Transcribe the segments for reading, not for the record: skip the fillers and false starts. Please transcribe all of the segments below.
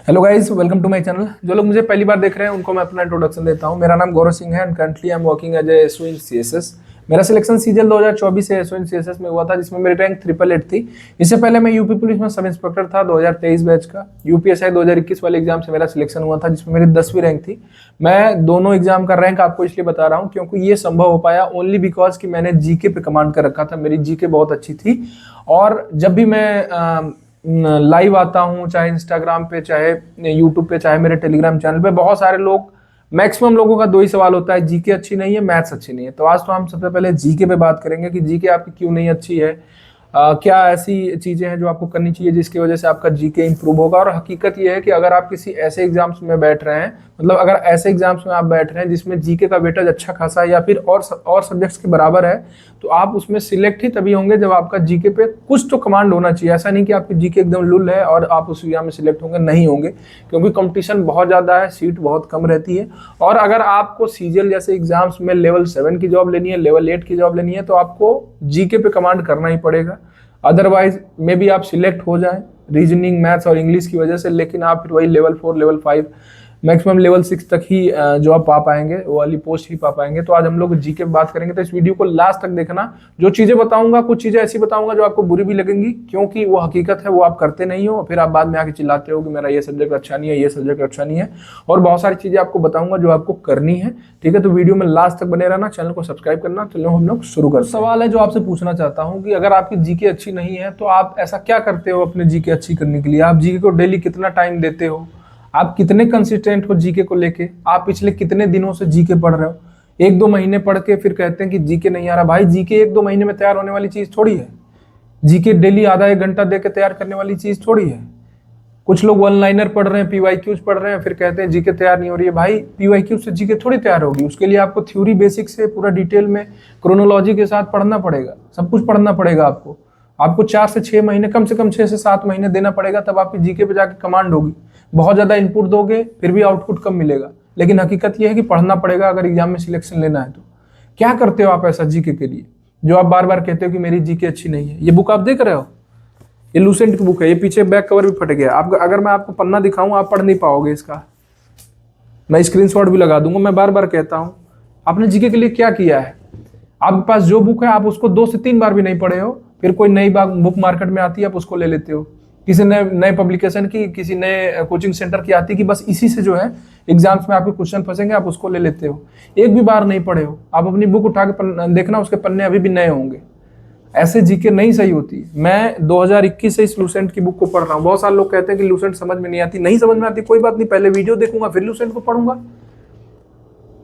Hello guys, welcome to my channel. जो लोग मुझे पहली बार देख रहे हैं उनको मैं अपना इंट्रोडक्शन देता हूं। मेरा नाम गौरव सिंह है and currently I am working as a SO in CSS. मेरा सिलेक्शन सीजीएल 2024 से एसओ इन सीएसएस में हुआ था, जिसमें मेरी रैंक 888 थी। इससे पहले मैं यूपी पुलिस में सब इंस्पेक्टर था 2023 बैच का। यूपीएसआई 2021 वाले एग्जाम से मेरा सिलेक्शन हुआ था, जिसमें मेरी 10वीं रैंक थी। मैं दोनों एग्जाम का रैंक आपको इसलिए बता रहा हूँ क्योंकि ये संभव हो पाया ओनली बिकॉज कि मैंने जीके पे कमांड कर रखा था। मेरी जीके बहुत अच्छी थी और जब भी मैं लाइव आता हूँ, चाहे इंस्टाग्राम पे, चाहे यूट्यूब पे, चाहे मेरे टेलीग्राम चैनल पे, बहुत सारे लोग, मैक्सिमम लोगों का दो ही सवाल होता है, जीके अच्छी नहीं है, मैथ्स अच्छी नहीं है। तो आज तो हम सबसे पहले जीके पे बात करेंगे कि जीके आपकी क्यों नहीं अच्छी है, क्या ऐसी चीजें हैं जो आपको करनी चाहिए जिसकी वजह से आपका जीके इंप्रूव होगा। और हकीकत यह है कि अगर आप किसी ऐसे एग्जाम्स में बैठ रहे हैं, मतलब अगर ऐसे एग्जाम्स में आप बैठ रहे हैं जिसमें जीके का वेटेज अच्छा खासा है या फिर और सब्जेक्ट्स के बराबर है, तो आप उसमें सिलेक्ट ही तभी होंगे जब आपका जीके पे कुछ तो कमांड होना चाहिए। ऐसा नहीं कि आपकी जीके एकदम लुल है और आप उस एग्जाम में सिलेक्ट होंगे, नहीं होंगे, क्योंकि कंपटीशन बहुत ज़्यादा है, सीट बहुत कम रहती है। और अगर आपको सीजीएल जैसे एग्जाम्स में लेवल 7 की जॉब लेनी है, लेवल 8 की जॉब लेनी है, तो आपको जीके पे कमांड करना ही पड़ेगा। अदरवाइज मे बी आप सिलेक्ट हो जाएं रीजनिंग, मैथ्स और इंग्लिश की वजह से, लेकिन आप फिर वही लेवल 4, लेवल 5, मैक्सिमम लेवल 6 तक ही जॉब पा पाएंगे, वो वाली पोस्ट ही पा पाएंगे। तो आज हम लोग जीके पे बात करेंगे, तो इस वीडियो को लास्ट तक देखना। जो चीजें बताऊंगा, कुछ चीजें ऐसी बताऊंगा जो आपको बुरी भी लगेंगी, क्योंकि वो हकीकत है, वो आप करते नहीं हो, फिर आप बाद में आके चिल्लाते हो कि मेरा ये सब्जेक्ट अच्छा नहीं है, ये सब्जेक्ट अच्छा नहीं है। और बहुत सारी चीजें आपको बताऊंगा जो आपको करनी है, ठीक है। तो वीडियो में लास्ट तक बने रहना, चैनल को सब्सक्राइब करना। चलो हम लोग शुरू करते हैं। सवाल है जो आपसे पूछना चाहता हूँ कि अगर आपकी जीके अच्छी नहीं है तो आप ऐसा क्या करते हो अपने जीके अच्छी करने के लिए? आप जीके को डेली कितना टाइम देते हो? आप कितने कंसिस्टेंट हो जीके को लेके? आप पिछले कितने दिनों से जीके पढ़ रहे हो? 1-2 महीने पढ़ के फिर कहते हैं कि जीके नहीं आ रहा। भाई, जीके 1-2 महीने में तैयार होने वाली चीज थोड़ी है। जीके डेली आधा 1 घंटा दे के तैयार करने वाली चीज थोड़ी है। कुछ लोग वन लाइनर पढ़ रहे हैं, पीवाईक्यूज पढ़ रहे हैं, फिर कहते हैं जीके तैयार नहीं हो रही है। भाई, पीवाईक्यूज से जीके थोड़ी तैयार होगी। उसके लिए आपको थ्योरी बेसिक से पूरा डिटेल में क्रोनोलॉजी के साथ पढ़ना पड़ेगा, सब कुछ पढ़ना पड़ेगा। आपको 4 से 6 महीने, कम से कम 6 से 7 महीने देना पड़ेगा, तब आपकी जीके पे जाके कमांड होगी। बहुत ज्यादा इनपुट दोगे फिर भी आउटपुट कम मिलेगा, लेकिन हकीकत यह है कि पढ़ना पड़ेगा अगर एग्जाम में सिलेक्शन लेना है। तो क्या करते हो आप ऐसा जीके के लिए जो आप बार बार कहते हो कि मेरी जीके अच्छी नहीं है? ये बुक आप देख रहे हो, ये लूसेंट की बुक है, ये पीछे बैक कवर भी फट गया। आप अगर मैं आपको पन्ना दिखाऊं, आप पढ़ नहीं पाओगे इसका। मैं स्क्रीनशॉट भी लगा दूंगा। मैं बार बार कहता हूं, आपने जीके के लिए क्या किया है? आपके पास जो बुक है आप उसको 2 से 3 बार भी नहीं पढ़े हो, फिर कोई नई बुक मार्केट में आती है, आप उसको ले लेते हो। किसी नए पब्लिकेशन की, किसी नए कोचिंग सेंटर की आती है कि बस इसी से जो है एग्जाम्स में आपके क्वेश्चन फंसेंगे, आप उसको ले लेते हो। एक भी बार नहीं पढ़े हो। आप अपनी बुक उठा के देखना, उसके पन्ने अभी भी नए होंगे। ऐसे जीके नहीं सही होती। मैं 2021 से इस लूसेंट की बुक को पढ़ रहा हूँ। बहुत सारे लोग कहते हैं कि लूसेंट समझ में नहीं आती। नहीं समझ में आती, कोई बात नहीं, पहले वीडियो देखूंगा फिर लूसेंट को पढ़ूंगा।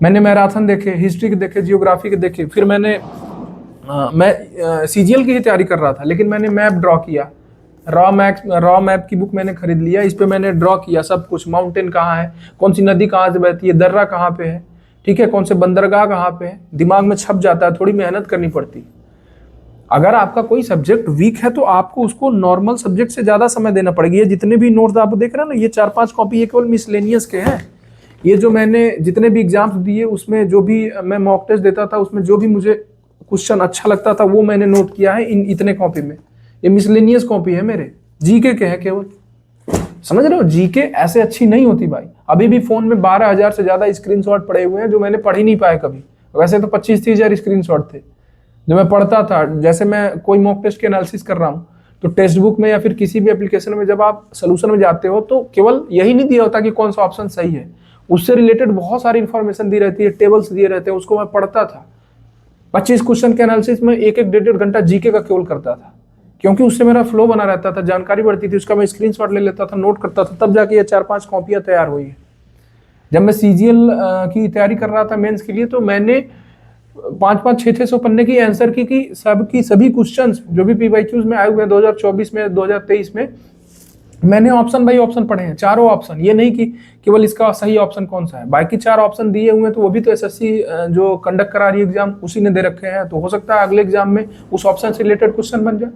मैंने मैराथन देखे, हिस्ट्री के देखे, जियोग्राफी के देखे, फिर मैं सीजीएल की ही तैयारी कर रहा था, लेकिन मैंने मैप ड्रॉ किया। रॉ मैप की बुक मैंने खरीद लिया, इस पे मैंने ड्रॉ किया सब कुछ। माउंटेन कहाँ है, कौन सी नदी कहाँ से बहती है, दर्रा कहाँ पे है, ठीक है, कौन से बंदरगाह कहाँ पे है, दिमाग में छप जाता है। थोड़ी मेहनत करनी पड़ती। अगर आपका कोई सब्जेक्ट वीक है तो आपको उसको नॉर्मल सब्जेक्ट से ज्यादा समय देना पड़ेगा। ये जितने भी नोट्स आप देख रहे हैं ना, ये 4-5 कॉपी ये केवल मिसलेनियस के हैं। ये जो मैंने जितने भी एग्जाम्स दिए, उसमें जो भी मैं मॉक टेस्ट देता था, उसमें जो भी मुझे क्वेश्चन अच्छा लगता था वो मैंने नोट किया है इन इतने कॉपी में। ये मिसलेनियस कॉपी है मेरे, जीके के हैं केवल। समझ रहे हो? जीके ऐसे अच्छी नहीं होती भाई। अभी भी फोन में 12,000 से ज्यादा स्क्रीनशॉट पड़े हुए हैं जो मैंने पढ़ ही नहीं पाए कभी। वैसे तो 25-30 हजार स्क्रीनशॉट थे जो मैं पढ़ता था। जैसे मैं कोई मॉक टेस्ट के एनालिसिस कर रहा हूँ, तो टेक्स्ट बुक में या फिर किसी भी एप्लीकेशन में जब आप सोल्यूशन में जाते हो, तो केवल यही नहीं दिया होता कि कौन सा ऑप्शन सही है, उससे रिलेटेड बहुत सारी इंफॉर्मेशन दी रहती है, टेबल्स दिए रहते हैं, उसको मैं पढ़ता था। 25 क्वेश्चन के एनालिसिस में 1-1, 1.5 घंटा जीके का केवल करता था, क्योंकि उससे मेरा फ्लो बना रहता था, जानकारी बढ़ती थी, उसका मैं स्क्रीनशॉट ले लेता था, नोट करता था, तब जाके ये 4-5 कॉपियां तैयार हुई है। जब मैं सीजीएल की तैयारी कर रहा था मेंस के लिए, तो मैंने 5-5, 600 पन्ने की आंसर की सभी क्वेश्चंस जो भी पीवाईक्यूज में आए हुए हैं 2024 में, 2023 में, मैंने ऑप्शन बाई ऑप्शन पढ़े हैं, चारों ऑप्शन। ये नहीं कि केवल इसका सही ऑप्शन कौन सा है, बाकी 4 ऑप्शन दिए हुए हैं, तो वो भी तो एसएससी जो कंडक्ट करा रही है एग्जाम, उसी ने दे रखे हैं। तो हो सकता है अगले एग्जाम में उस ऑप्शन से रिलेटेड क्वेश्चन बन जाए।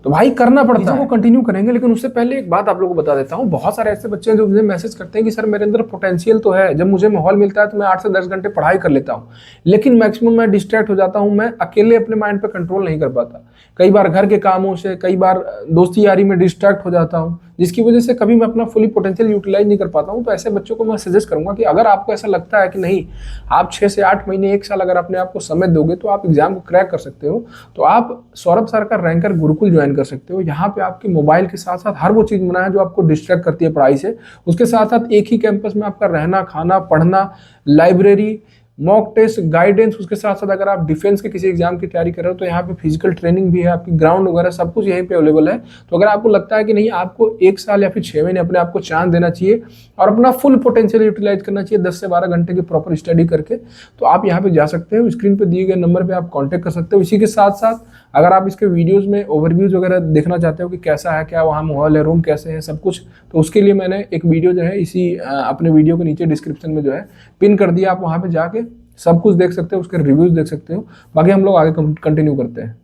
तो भाई करना पड़ता है, वो कंटिन्यू करेंगे। लेकिन उससे पहले एक बात आप लोगों को बता देता हूँ, बहुत सारे ऐसे बच्चे हैं जो मुझे मैसेज करते हैं कि सर मेरे अंदर पोटेंशियल तो है, जब मुझे माहौल मिलता है तो मैं 8 से 10 घंटे पढ़ाई कर लेता हूँ, लेकिन मैक्सिमम मैं डिस्ट्रैक्ट हो जाता हूँ, मैं अकेले अपने माइंड पर कंट्रोल नहीं कर पाता। कई बार घर के कामों से, कई बार दोस्ती यारी में डिस्ट्रैक्ट हो जाता हूँ, जिसकी वजह से कभी मैं अपना फुली पोटेंशियल यूटिलाइज नहीं कर पाता हूँ। तो ऐसे बच्चों को मैं सजेस्ट करूंगा कि अगर आपको ऐसा लगता है कि नहीं, आप 6 से 8 महीने 1 साल अगर अपने आप को समय दोगे तो आप एग्जाम को क्रैक कर सकते हो, तो आप सौरभ सर का रैंकर गुरुकुल ज्वाइन कर सकते हो। यहाँ पे आपके मोबाइल के साथ साथ हर वो चीज़ बना है जो आपको डिस्ट्रैक्ट करती है पढ़ाई से। उसके साथ साथ एक ही कैंपस में आपका रहना, खाना, पढ़ना, लाइब्रेरी, मॉक टेस्ट, गाइडेंस, उसके साथ साथ अगर आप डिफेंस के किसी एग्जाम की तैयारी कर रहे हो तो यहाँ पे फिजिकल ट्रेनिंग भी है, आपकी ग्राउंड वगैरह सब कुछ यहीं पे अवेलेबल है। तो अगर आपको लगता है कि नहीं, आपको 1 साल या फिर 6 महीने अपने आप को चांस देना चाहिए और अपना फुल पोटेंशियल यूटिलाइज करना चाहिए 10 से 12 घंटे की प्रॉपर स्टडी करके, तो आप यहाँ पे जा सकते हो। स्क्रीन पे दिए गए नंबर पे आप कांटेक्ट कर सकते हो। इसी के साथ साथ अगर आप इसके वीडियोस में ओवरव्यूज वगैरह देखना चाहते हो कि कैसा है, क्या वहाँ माहौल है, रूम कैसे है, सब कुछ, तो उसके लिए मैंने एक वीडियो जो है इसी अपने वीडियो के नीचे डिस्क्रिप्शन में जो है पिन कर दिया, आप वहाँ पे जाके सब कुछ देख सकते हो, उसके रिव्यूज देख सकते हो। बाकी हम लोग आगे कंटिन्यू करते हैं।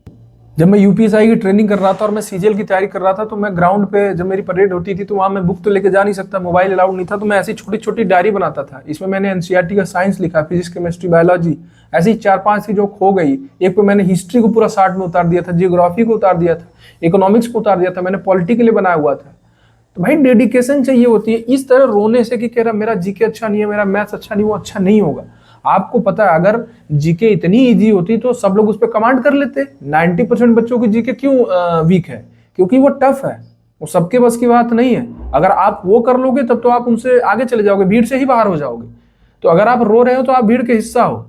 जब मैं यूपीएसआई की ट्रेनिंग कर रहा था और मैं सीजीएल की तैयारी कर रहा था, तो मैं ग्राउंड पे जब मेरी परेड होती थी तो वहाँ मैं बुक तो लेके जा नहीं सकता, मोबाइल अलाउड नहीं था, तो मैं ऐसी छोटी छोटी डायरी बनाता था। इसमें मैंने एनसीईआरटी का साइंस लिखा, फिजिक्स, केमिस्ट्री, बायोलॉजी, ऐसी 4-5 थी जो खो गई। एक पे मैंने हिस्ट्री को पूरा शार्ट में उतार दिया था, जियोग्राफी को उतार दिया था, इकोनॉमिक्स को उतार दिया था, मैंने पॉलिटी के लिए बनाया हुआ था। तो भाई डेडिकेशन चाहिए होती है। इस तरह रोने से कि कह रहा मेरा जीके अच्छा नहीं है, मेरा मैथ्स अच्छा नहीं, वो अच्छा नहीं होगा। आपको पता है अगर जीके इतनी इजी होती तो सब लोग उस पर कमांड कर लेते। 90% बच्चों की जीके क्यों वीक है? क्योंकि वो टफ है, वो सबके बस की बात नहीं है। अगर आप वो कर लोगे तब तो आप उनसे आगे चले जाओगे, भीड़ से ही बाहर हो जाओगे। तो अगर आप रो रहे हो तो आप भीड़ के हिस्सा हो।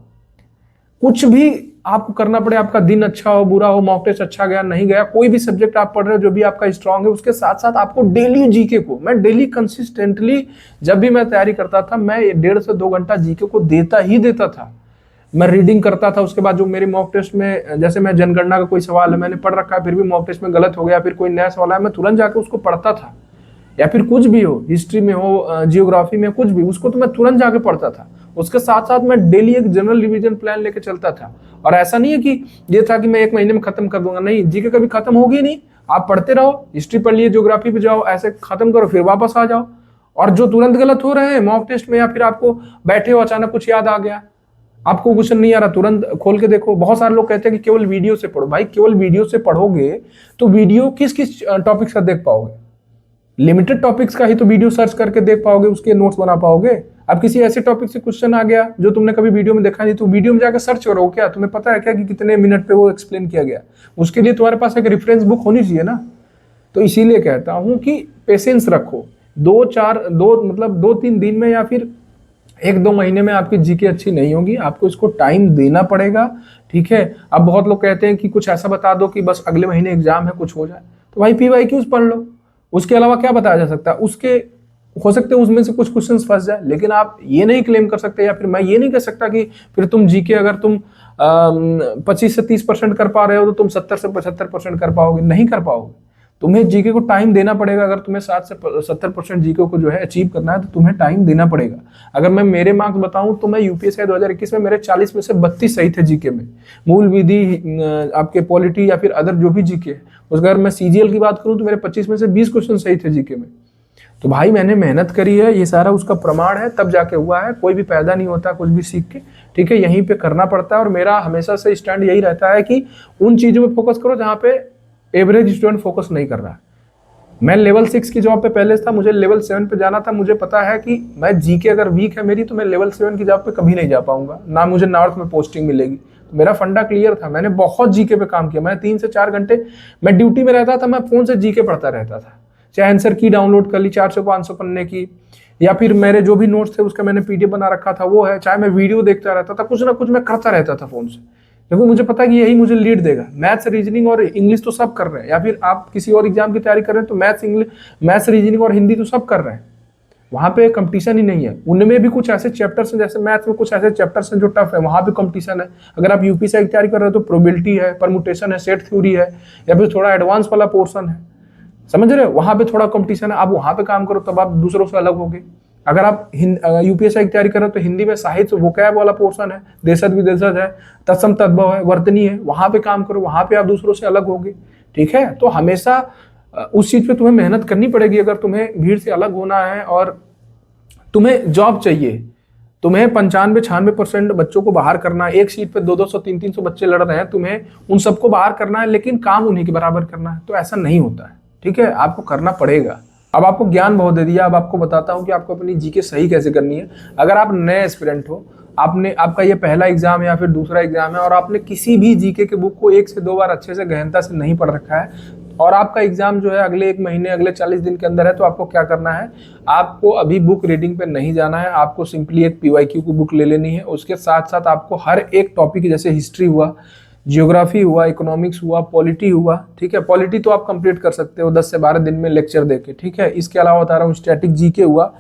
कुछ भी आपको करना पड़े, आपका दिन अच्छा हो, बुरा हो, मॉक टेस्ट अच्छा गया, नहीं गया, कोई भी सब्जेक्ट आप पढ़ रहे हो जो भी आपका स्ट्रांग है, उसके साथ साथ आपको डेली जीके को, मैं डेली कंसिस्टेंटली जब भी मैं तैयारी करता था, मैं 1.5 से 2 घंटा जीके को देता ही देता था। मैं रीडिंग करता था, उसके बाद जो मेरे मॉक टेस्ट में, जैसे मैं जनगणना का कोई सवाल है मैंने पढ़ रखा है, फिर भी मॉक टेस्ट में गलत हो गया, फिर कोई नया सवाल है, मैं तुरंत जाकर उसको पढ़ता था। या फिर कुछ भी हो, हिस्ट्री में हो, जियोग्राफी में, कुछ भी, उसको तो मैं तुरंत जाके पढ़ता था। उसके साथ साथ मैं डेली एक जनरल रिवीजन प्लान लेके चलता था। और ऐसा नहीं है कि ये था कि मैं 1 महीने में खत्म कर दूंगा, नहीं, जीके कभी खत्म होगी नहीं। आप पढ़ते रहो, हिस्ट्री पढ़ लिए, ज्योग्राफी पे जाओ, ऐसे खत्म करो, फिर वापस आ जाओ। और जो तुरंत गलत हो रहे हैं मॉक टेस्ट में, या फिर आपको बैठे हो अचानक कुछ याद आ गया, आपको क्वेश्चन नहीं आ रहा, तुरंत खोल के देखो। बहुत सारे लोग कहते हैं कि केवल वीडियो से पढ़ो। भाई केवल वीडियो से पढ़ोगे तो वीडियो किस किस टॉपिक का देख पाओगे? लिमिटेड टॉपिक्स का ही तो वीडियो सर्च करके देख पाओगे, उसके नोट्स बना पाओगे। अब किसी ऐसे टॉपिक से क्वेश्चन आ गया जो तुमने कभी वीडियो में देखा नहीं, तो वीडियो में जाकर सर्च करो। क्या तुम्हें पता है क्या कि कितने मिनट पे वो एक्सप्लेन किया गया? उसके लिए तुम्हारे पास एक रेफरेंस बुक होनी चाहिए ना। तो इसीलिए कहता हूं कि पेशेंस रखो। 2-3 दिन में या फिर 1-2 महीने में आपकी जीके अच्छी नहीं होगी, आपको इसको टाइम देना पड़ेगा। ठीक है। अब बहुत लोग कहते हैं कि कुछ ऐसा बता दो कि बस अगले महीने एग्जाम है, कुछ हो जाए। तो भाई PYQs पढ़ लो, उसके अलावा क्या बताया जा सकता है? उसके हो सकते हैं उसमें से कुछ क्वेश्चंस फंस जाए, लेकिन आप ये नहीं क्लेम कर सकते, या फिर मैं ये नहीं कह सकता कि फिर तुम जीके अगर तुम 25 से 30% कर पा रहे हो तो तुम 70 से 75% कर पाओगे। नहीं कर पाओगे। तुम्हें जीके को टाइम देना पड़ेगा। अगर तुम्हें 60 से 70% जीके को जो है अचीव करना है तो तुम्हें टाइम देना पड़ेगा। अगर मैं मेरे मार्क्स बताऊं तो मैं यूपीएससी 2021 में मेरे 40 में से 32 सही थे जीके में। मूल विधि, आपके पॉलिटी या फिर अदर जो भी जीके है। अगर मैं सीजीएल की बात करूं तो मेरे 25 में से 20 क्वेश्चन सही थे जीके में। तो भाई मैंने मेहनत करी है, ये सारा उसका प्रमाण है, तब जाके हुआ है। कोई भी पैदा नहीं होता कुछ भी सीख के। ठीक है, यहीं पे करना पड़ता है। और मेरा हमेशा से स्टैंड यही रहता है कि उन चीजों पे फोकस करो जहाँ पे एवरेज स्टूडेंट फोकस नहीं कर रहा है। मैं लेवल 6 की जॉब पे पहले था, मुझे लेवल 7 पे जाना था। मुझे पता है कि मैं जीके अगर वीक है मेरी तो मैं लेवल 7 की जॉब पे कभी नहीं जा पाऊंगा, ना मुझे नॉर्थ में पोस्टिंग मिलेगी। तो मेरा फंडा क्लियर था। मैंने बहुत जीके पे काम किया। मैं 3 से 4 घंटे मैं ड्यूटी में रहता था, मैं फोन से जीके पढ़ता रहता था। चाहे आंसर की डाउनलोड कर ली 400-500 पन्ने की, या फिर मेरे जो भी नोट्स थे उसका मैंने पीडीएफ बना रखा था वो है, चाहे मैं वीडियो देखता रहता था, कुछ ना कुछ मैं करता रहता था फोन से, क्योंकि मुझे पता है कि यही मुझे लीड देगा। मैथ्स, रीजनिंग और इंग्लिश तो सब कर रहे हैं, या फिर आप किसी और एग्जाम की तैयारी कर रहे हैं तो मैथ्स, रीजनिंग और हिंदी तो सब कर रहे हैं। वहाँ पे कंपटीशन ही नहीं है। उनमें भी कुछ ऐसे चैप्टर्स हैं, जैसे मैथ्स में कुछ ऐसे चैप्टर्स हैं जो टफ है, वहाँ भी कंपटीशन है। अगर आप यूपीएससी की तैयारी कर रहे हो तो प्रोबेबिलिटी है, परमुटेशन है, सेट थ्योरी है, या फिर थोड़ा एडवांस वाला पोर्शन है, समझ रहे हो? वहाँ पे थोड़ा कंपटीशन है। आप वहाँ पे काम करो तब आप दूसरों से अलग होगे। अगर आप यूपीएससी की तैयारी कर रहे हो तो हिंदी में साहित्य वोकैब वाला पोर्शन है, देशज विदेशज है, तत्सम तद्भव है, वर्तनी है, वहाँ पे काम करो, वहाँ पे आप दूसरों से अलग होगे। ठीक है। तो हमेशा उस चीज पे तुम्हें मेहनत करनी पड़ेगी। अगर तुम्हें भीड़ से अलग होना है और तुम्हें जॉब चाहिए, तुम्हें 95-96% बच्चों को बाहर करना है, एक सीट पे 200-200 300-300 बच्चे लड़ रहे हैं, तुम्हें उन सबको बाहर करना है, लेकिन काम उन्हीं के बराबर करना है, तो ऐसा नहीं होता है, ठीक है। आपको करना पड़ेगा। अब आपको ज्ञान बहुत दे दिया, अब आपको बताता हूं कि आपको अपनी जीके सही कैसे करनी है। अगर आप नए एस्पिरेंट हो, आपका ये पहला एग्जाम या फिर दूसरा एग्जाम है और आपने किसी भी जीके के बुक को 1 से 2 बार अच्छे से गहनता से नहीं पढ़ रखा है और आपका एग्जाम जो है अगले 1 महीने, अगले 40 दिन के अंदर है, तो आपको क्या करना है, आपको अभी बुक रीडिंग पे नहीं जाना है। आपको सिंपली एक पीवाईक्यू की बुक ले लेनी है। उसके साथ साथ आपको हर एक टॉपिक, जैसे हिस्ट्री हुआ, जियोग्राफी हुआ, इकोनॉमिक्स हुआ, पॉलिटी हुआ, ठीक है। पॉलिटी तो आप कंप्लीट कर सकते हो 10 से 12 दिन में लेक्चर देके, ठीक है। इसके अलावा बता रहा हूँ स्टैटिक जीके हुआ।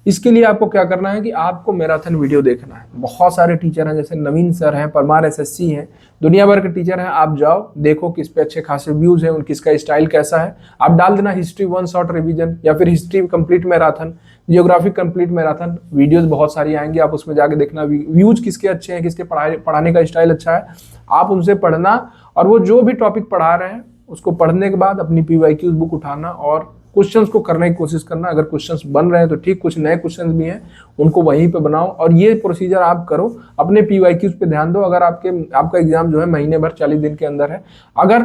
इसके लिए आपको क्या करना है कि आपको मैराथन वीडियो देखना है। बहुत सारे टीचर हैं, जैसे नवीन सर हैं, परमार एसएससी हैं, दुनिया भर के टीचर हैं। आप जाओ, देखो किस पे अच्छे खासे व्यूज हैं, किसका स्टाइल कैसा है। आप डाल देना हिस्ट्री 1 शॉर्ट रिवीजन या फिर history complete marathon, geography complete marathon, videos बहुत सारी आएंगी। आप उसमें जाके देखना व्यूज किसके अच्छे हैं, किसके पढ़ाने का स्टाइल अच्छा है, आप उनसे पढ़ना। और वो जो भी टॉपिक पढ़ा रहे हैं उसको पढ़ने के बाद अपनी पीवाईक्यूज बुक उठाना और क्वेश्चंस को करने की कोशिश करना। अगर क्वेश्चंस बन रहे हैं तो ठीक, कुछ नए क्वेश्चंस भी हैं उनको वहीं पे बनाओ और ये प्रोसीजर आप करो। अपने पीवाईक्यूज पे ध्यान दो। अगर आपका एग्जाम जो है महीने भर 40 दिन के अंदर है, अगर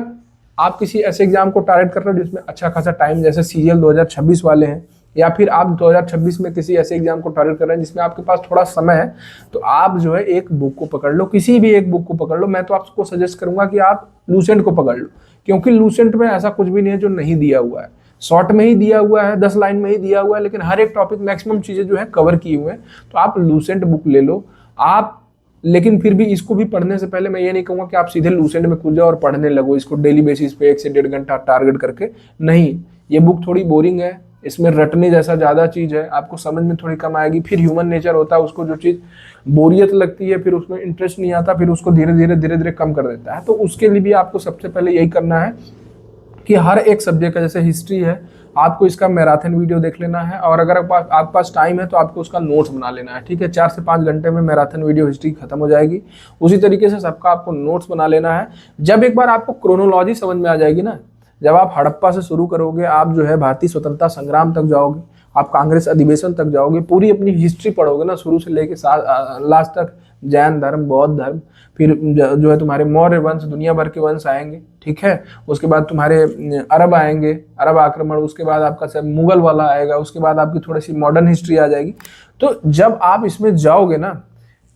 आप किसी ऐसे एग्जाम को टारगेट कर रहे हो जिसमें अच्छा खासा टाइम, जैसे सीजीएल 2026 वाले हैं, या फिर आप 2026 में किसी ऐसे एग्जाम को टारगेट कर रहे हैं जिसमें आपके पास थोड़ा समय है, तो आप जो है एक बुक को पकड़ लो, किसी भी एक बुक को पकड़ लो। मैं तो आपको सजेस्ट करूंगा कि आप लूसेंट को पकड़ लो, क्योंकि लूसेंट में ऐसा कुछ भी नहीं है जो नहीं दिया हुआ है। शॉर्ट में ही दिया हुआ है, 10 लाइन में ही दिया हुआ है, लेकिन हर एक टॉपिक मैक्सिमम चीजें जो है कवर किए हुए हैं। तो आप लूसेंट बुक ले लो आप। लेकिन फिर भी इसको भी पढ़ने से पहले मैं ये नहीं कहूंगा कि आप सीधे लूसेंट में कूद जाओ और पढ़ने लगो इसको डेली बेसिस पे 1 से 1.5 घंटा टारगेट करके। नहीं, ये बुक थोड़ी बोरिंग है, इसमें रटने जैसा ज्यादा चीज है, आपको समझ में थोड़ी कम आएगी। फिर ह्यूमन नेचर होता है, उसको जो चीज बोरियत लगती है फिर उसमें इंटरेस्ट नहीं आता, फिर उसको धीरे धीरे कम कर देता है। तो उसके लिए भी आपको सबसे पहले यही करना है कि हर एक सब्जेक्ट का, जैसे हिस्ट्री है, आपको इसका मैराथन वीडियो देख लेना है और अगर आपके पास टाइम है तो आपको उसका नोट्स बना लेना है, ठीक है। 4 से 5 घंटे में मैराथन वीडियो हिस्ट्री खत्म हो जाएगी। उसी तरीके से सबका आपको नोट्स बना लेना है। जब एक बार आपको क्रोनोलॉजी समझ में आ जाएगी ना, जब आप हड़प्पा से शुरू करोगे, आप जो है भारतीय स्वतंत्रता संग्राम तक जाओगे, आप कांग्रेस अधिवेशन तक जाओगे, पूरी अपनी हिस्ट्री पढ़ोगे ना शुरू से लेके लास्ट तक, जैन धर्म, बौद्ध धर्म, फिर जो है तुम्हारे मौर्य वंश, दुनिया भर के वंश आएंगे, ठीक है। उसके बाद तुम्हारे अरब आएंगे, अरब आक्रमण, उसके बाद आपका सब मुगल वाला आएगा, उसके बाद आपकी थोड़ी सी मॉडर्न हिस्ट्री आ जाएगी। तो जब आप इसमें जाओगे ना,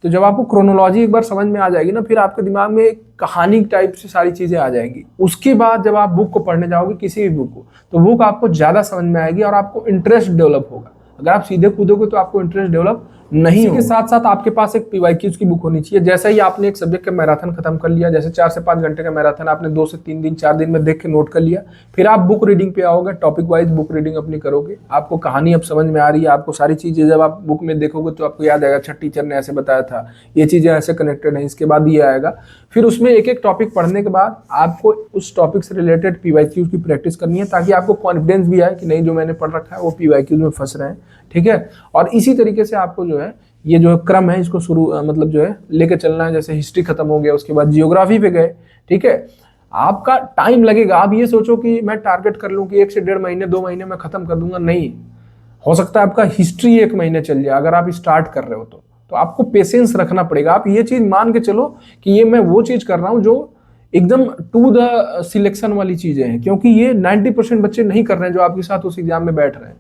तो जब आपको क्रोनोलॉजी एक बार समझ में आ जाएगी ना, फिर आपके दिमाग में एक कहानी टाइप से सारी चीजें आ जाएंगी। उसके बाद जब आप बुक को पढ़ने जाओगे, किसी भी बुक को, तो बुक आपको ज्यादा समझ में आएगी और आपको इंटरेस्ट डेवलप होगा। अगर आप सीधे कूदोगे तो आपको इंटरेस्ट डेवलप नहीं होगा। इसके साथ साथ आपके पास एक पीवाईक्यूज की बुक होनी चाहिए। जैसे ही आपने एक सब्जेक्ट का मैराथन खत्म कर लिया, जैसे 4 से 5 घंटे का मैराथन आपने 2 से 3 दिन 4 दिन में देख के नोट कर लिया, फिर आप बुक रीडिंग पे आओगे, टॉपिक वाइज बुक रीडिंग अपनी करोगे। आपको कहानी अब समझ में आ रही है, आपको सारी चीजें जब आप बुक में देखोगे तो आपको याद आएगा, अच्छा टीचर ने ऐसे बताया था, ये चीजें ऐसे कनेक्टेड हैं, इसके बाद ये आएगा। फिर उसमें एक एक टॉपिक पढ़ने के बाद आपको उस टॉपिक से रिलेटेड पीवाईक्यूज की प्रैक्टिस करनी है, ताकि आपको कॉन्फिडेंस भी आए कि नहीं, जो मैंने पढ़ रखा है वो पीवाईक्यूज में फंस रहे हैं, ठीक है। और इसी तरीके से आपको जो है ये जो क्रम है इसको शुरू मतलब जो है लेके चलना है। जैसे हिस्ट्री खत्म हो गया, उसके बाद जियोग्राफी पे गए, ठीक है। आपका टाइम लगेगा। आप ये सोचो कि मैं टारगेट कर लूं कि 1 से 1.5 महीने 2 महीने में खत्म कर दूंगा, नहीं हो सकता है। आपका हिस्ट्री 1 महीने चल जाए अगर आप स्टार्ट कर रहे हो तो आपको पेशेंस रखना पड़ेगा। आप ये चीज मान के चलो कि ये मैं वो चीज कर रहा हूं जो एकदम टू द सिलेक्शन वाली चीजें हैं, क्योंकि ये 90% बच्चे नहीं कर रहे हैं जो आपके साथ उस एग्जाम में बैठ रहे हैं,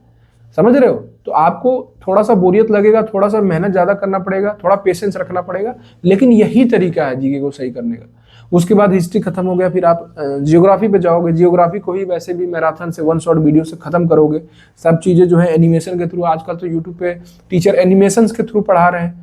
समझ रहे हो। तो आपको थोड़ा सा बोरियत लगेगा, थोड़ा सा मेहनत ज्यादा करना पड़ेगा, थोड़ा पेशेंस रखना पड़ेगा, लेकिन यही तरीका है जीके को सही करने का। उसके बाद हिस्ट्री खत्म हो गया, फिर आप जियोग्राफी पे जाओगे। जियोग्राफी को ही वैसे भी मैराथन से 1 शॉर्ट वीडियो से खत्म करोगे। सब चीजें जो है एनिमेशन के थ्रू, आजकल तो यूट्यूब पे टीचर एनिमेशन के थ्रू पढ़ा रहे हैं,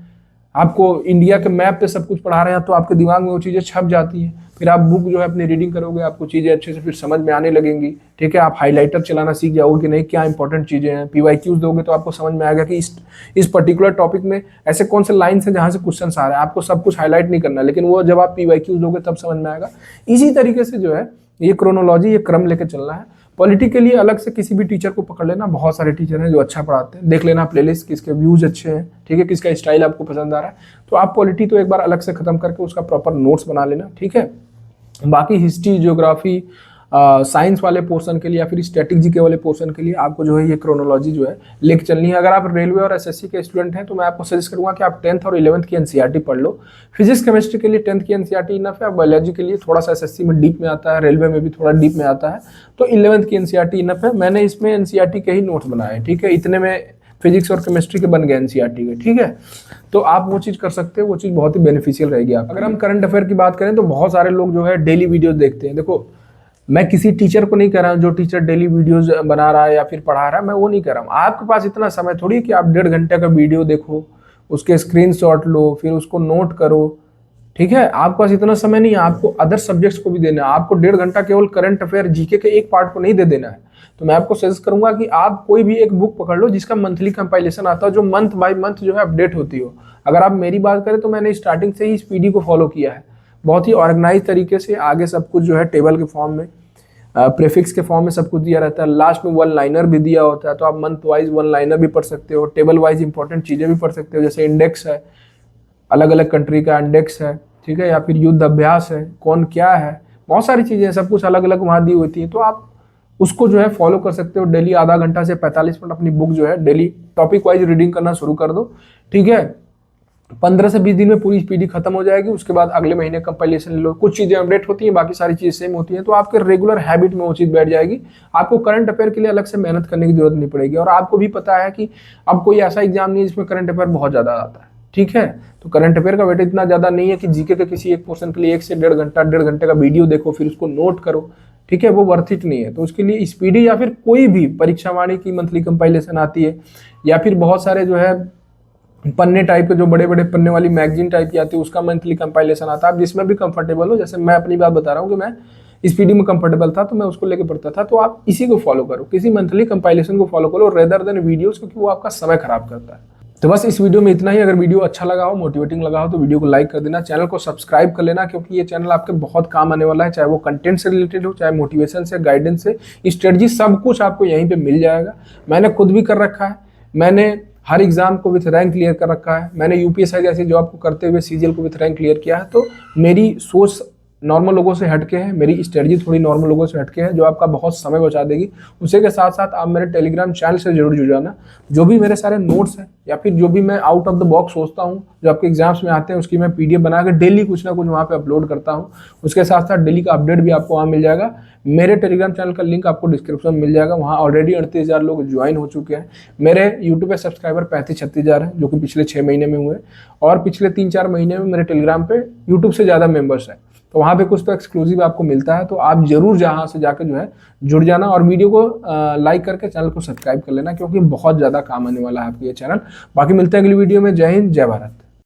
आपको इंडिया के मैप पे सब कुछ पढ़ा रहे हैं, तो आपके दिमाग में वो चीजें छप जाती हैं। फिर आप बुक जो है अपनी रीडिंग करोगे, आपको चीजें अच्छे से फिर समझ में आने लगेंगी, ठीक है। आप हाइलाइटर चलाना सीख जाओगे कि नहीं क्या इंपॉर्टेंट चीजें हैं। पीवाईक्यूज दोगे तो आपको समझ में आएगा कि इस पर्टिकुलर टॉपिक में ऐसे कौन से लाइन्स हैं जहां से क्वेश्चन आ रहे हैं। आपको सब कुछ हाईलाइट नहीं करना, लेकिन वो जब आप पीवाईक्यूज दोगे तब समझ में आएगा। इसी तरीके से जो है ये क्रोनोलॉजी, ये क्रम लेके चलना है। पॉलिटी के लिए अलग से किसी भी टीचर को पकड़ लेना, बहुत सारे टीचर हैं जो अच्छा पढ़ाते हैं, देख लेना प्लेलिस्ट, किसके व्यूज अच्छे हैं, ठीक है, किसका स्टाइल आपको पसंद आ रहा है। तो आप पॉलिटी तो एक बार अलग से खत्म करके उसका प्रॉपर नोट्स बना लेना, ठीक है। बाकी हिस्ट्री, ज्योग्राफी, साइंस वाले पोर्शन के लिए या फिर स्टैटिक के वाले पोर्शन के लिए आपको जो है ये क्रोनोलॉजी जो है लेके चलनी है। अगर आप रेलवे और एसएससी के स्टूडेंट हैं तो मैं आपको सजेस्ट करूंगा कि आप 10th और 11th की एनसीईआरटी पढ़ लो। फिजिक्स केमिस्ट्री के लिए 10th की एनसीईआरटी इनफ है। बायोलॉजी के लिए थोड़ा सा एसएससी में डीप में आता है, रेलवे में भी थोड़ा डीप में आता है, तो 11th की एनसीईआरटी इनफ है। मैंने इसमें एनसीईआरटी के ही नोट्स बनाए, ठीक है, इतने में फिजिक्स और केमिस्ट्री के बन गए एनसीईआरटी के, ठीक है। तो आप वो चीज़ कर सकते हो, वो चीज़ बहुत ही बेनिफिशियल रहेगी आप। अगर हम करंट अफेयर की बात करें तो बहुत सारे लोग जो है डेली वीडियोस देखते हैं। देखो, मैं किसी टीचर को नहीं कह रहा हूँ जो टीचर डेली वीडियोस बना रहा है या फिर पढ़ा रहा है, मैं वो नहीं कर रहा हूँ। आपके पास इतना समय थोड़ी है कि आप 1.5 घंटे का वीडियो देखो, उसके स्क्रीनशॉट लो, फिर उसको नोट करो, ठीक है। आपके पास इतना समय नहीं है, आपको अदर सब्जेक्ट्स को भी देना है। आपको 1.5 घंटा केवल करंट अफेयर जीके के एक पार्ट को नहीं दे देना है। तो मैं आपको सजेस्ट करूंगा कि आप कोई भी एक बुक पकड़ लो जिसका मंथली कंपाइलेशन आता है, जो मंथ बाय मंथ जो है अपडेट होती हो। अगर आप मेरी बात करें तो मैंने स्टार्टिंग से ही स्पीडी को फॉलो किया है, बहुत ही ऑर्गेनाइज तरीके से। आगे सब कुछ जो है टेबल के फॉर्म में, प्रीफिक्स के फॉर्म में सब कुछ दिया रहता है, लास्ट में वन लाइनर भी दिया होता है। तो आप मंथ वाइज वन लाइनर भी पढ़ सकते हो, टेबल वाइज इंपॉर्टेंट चीज़ें भी पढ़ सकते हो, जैसे इंडेक्स है, अलग अलग कंट्री का इंडेक्स है, ठीक है, या फिर युद्ध अभ्यास है, कौन क्या है, बहुत सारी चीज़ें, सब कुछ अलग अलग वहाँ दी होती है। तो आप उसको जो है फॉलो कर सकते हो। डेली आधा घंटा से 45 मिनट अपनी बुक जो है डेली टॉपिक वाइज रीडिंग करना शुरू कर दो, ठीक है। 15 से 20 दिन में पूरी स्पीडी खत्म हो जाएगी। उसके बाद अगले महीने कंपाइलेशन ले लो, कुछ चीज़ें अपडेट होती हैं, बाकी सारी चीज़ें सेम होती हैं। तो आपके रेगुलर हैबिट में वो चीज़ बैठ जाएगी। आपको करंट अफेयर के लिए अलग से मेहनत करने की जरूरत नहीं पड़ेगी। और आपको भी पता है कि अब कोई ऐसा एग्जाम नहीं है जिसमें करंट अफेयर बहुत ज़्यादा आता है, ठीक है। तो करंट अफेयर का वेट इतना ज़्यादा नहीं है कि जीके के किसी एक पोर्शन के लिए 1 से 1.5 घंटे का वीडियो देखो फिर उसको नोट करो, ठीक है, वो वर्थ इट नहीं है। तो उसके लिए स्पीडी या फिर कोई भी परीक्षा वाणी की मंथली कंपाइलेशन आती है, या फिर बहुत सारे जो है पन्ने टाइप के, जो बड़े बड़े पन्ने वाली मैगजीन टाइप की आती है, उसका मंथली कंपाइलेशन आता है। आप जिसमें भी कंफर्टेबल हो, जैसे मैं अपनी बात बता रहा हूँ कि मैं स्पीडी में कंफर्टेबल था तो मैं उसको लेके पढ़ता था। तो आप इसी को फॉलो करो, किसी मंथली कंपाइलेशन को फॉलो करो रेदर देन वीडियोस, क्योंकि वो आपका समय खराब करता है। तो बस इस वीडियो में इतना ही। अगर वीडियो अच्छा लगा हो, मोटिवेटिंग लगा हो, तो वीडियो को लाइक कर देना, चैनल को सब्सक्राइब कर लेना, क्योंकि ये चैनल आपके बहुत काम आने वाला है। चाहे वो कंटेंट से रिलेटेड हो, चाहे मोटिवेशन से, गाइडेंस से, स्ट्रेटजी, सब कुछ आपको यहीं पे मिल जाएगा। मैंने खुद भी कर रखा है, मैंने हर एग्जाम को विथ रैंक क्लियर कर रखा है, मैंने यूपीएससी जैसी जॉब को करते हुए सीजीएल को विथ रैंक क्लियर किया है। तो मेरी सोच नॉर्मल लोगों से हटके है, मेरी स्ट्रेटजी थोड़ी नॉर्मल लोगों से हटके है, जो आपका बहुत समय बचा देगी। उसी के साथ साथ आप मेरे टेलीग्राम चैनल से जरूर जुड़ जाना। जो भी मेरे सारे नोट्स हैं या फिर जो भी मैं आउट ऑफ द बॉक्स सोचता हूँ, जो आपके एग्जाम्स में आते हैं, उसकी मैं पीडीएफ बना कर डेली कुछ ना कुछ वहाँ पे अपलोड करता हूँ। उसके साथ साथ डेली का अपडेट भी आपको वहाँ मिल जाएगा। मेरे टेलीग्राम चैनल का लिंक आपको डिस्क्रिप्शन में मिल जाएगा। वहाँ ऑलरेडी 38,000 लोग ज्वाइन हो चुके हैं। मेरे यूट्यूब पे सब्सक्राइबर 35-36,000 हैं, जो कि पिछले 6 महीने में हुए, और पिछले 3-4 महीने में मेरे टेलीग्राम पे यूट्यूब से ज़्यादा मेंबर्स हैं। तो वहाँ पे कुछ तो एक्सक्लूसिव आपको मिलता है। तो आप जरूर जहाँ से जाकर जो है जुड़ जाना, और वीडियो को लाइक करके चैनल को सब्सक्राइब कर लेना, क्योंकि बहुत ज़्यादा काम आने वाला है आपके ये चैनल। बाकी मिलते हैं अगली वीडियो में। जय हिंद, जय भारत।